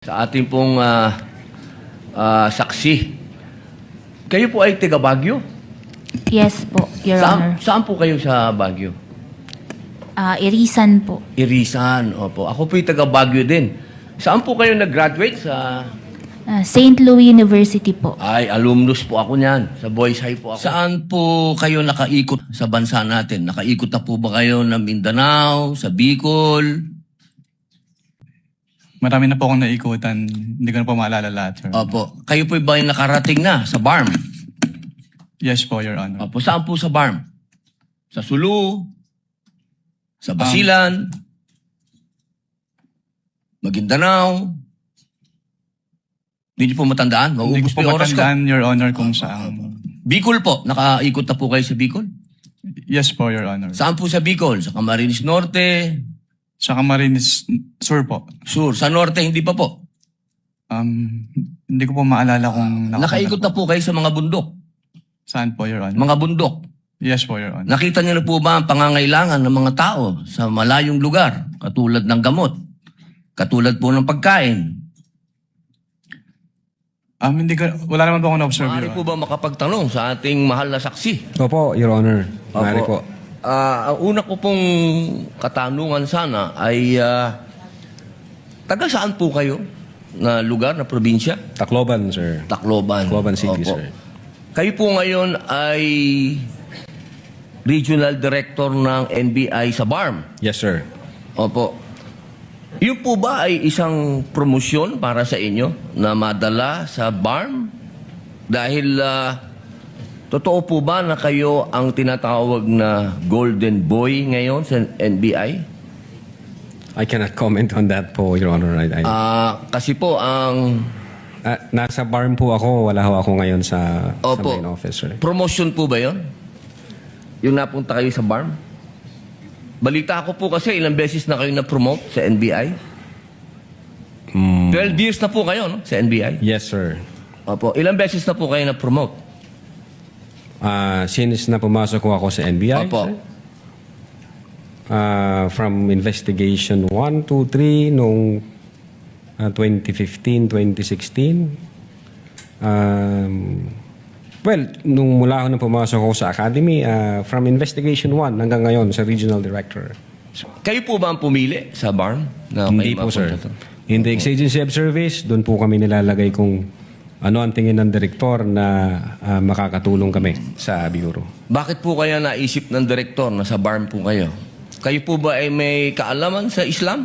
Sa ating pong saksi, kayo po ay taga Baguio? Yes po, Your Honor. Saan po kayo sa Baguio? Irisan po. Irisan, opo. Ako po ay taga Baguio din. Saan po kayo nag-graduate? Sa... St. Louis University po. Ay, alumnus po ako niyan. Sa Boys High po ako. Saan po kayo nakaikot sa bansa natin? Nakaikot na po ba kayo ng Mindanao, sa Bicol? Marami na po akong naikutan. Hindi ko na po maalala lahat, Your Honor. Opo. Kayo po ba ay nakarating na sa BARM? Yes po, Your Honor. Opo. Saan po sa BARM? Sa Sulu? Sa Basilan? Maguindanao? Hindi niyo po matandaan? Hindi ko Mauubos po po yung oras ko. matandaan, Your Honor, kung saan. Bicol po. Nakaikot na po kayo sa Bicol? Yes po, Your Honor. Saan po sa Bicol? Sa Camarines Norte? Sa Camarines Sur po. Sur. Sa Norte, hindi pa po. Hindi ko po maalala kung Nakaikot na po kayo sa mga bundok. Saan po, Your Honor? Mga bundok. Yes po, Your Honor. Nakita niyo na po ba ang pangangailangan ng mga tao sa malayong lugar? Katulad ng gamot. Katulad po ng pagkain. Wala naman po akong na-observe, Maaari Your po Honor. ba makapagtanong sa ating mahal na saksi? Opo, Your Honor. Maaari po. Ang una ko pong katanungan sana ay taga saan po kayo na lugar, na probinsya? Tacloban, sir. Tacloban. Tacloban City, Opo. sir. Kayo po ngayon ay Regional Director ng NBI sa BARM. Yes, sir. Opo. Yun po ba ay isang promosyon para sa inyo na madala sa BARM? Dahil totoo po ba na kayo ang tinatawag na Golden Boy ngayon sa NBI? I cannot comment on that po, Your Honor. Kasi po ang Nasa BARM po ako. Wala ho ako ngayon sa Opo. main office, sir. promotion po ba yon? Yung napunta kayo sa BARM? Balita ko po kasi ilang beses na kayo na-promote sa NBI. 12 years na po kayo, no? Sa NBI. Yes, sir. Opo. Ilang beses na po kayo na-promote? Since na pumasok ko ako sa NBI, Opo. sir, from investigation 1, 2, 3, noong 2015, 2016. Well, nung mula ako na pumasok ako sa academy, from investigation 1 hanggang ngayon sa regional director. Kayo po ba ang pumili sa BARM? Na Hindi kayo po, sir. mapunta to? In the exigency of service, doon po kami nilalagay kung ano ang tingin ng direktor na makakatulong kami sa bureau. Bakit po kaya naisip ng direktor na sa BARM po kayo? Kayo po ba ay may kaalaman sa Islam?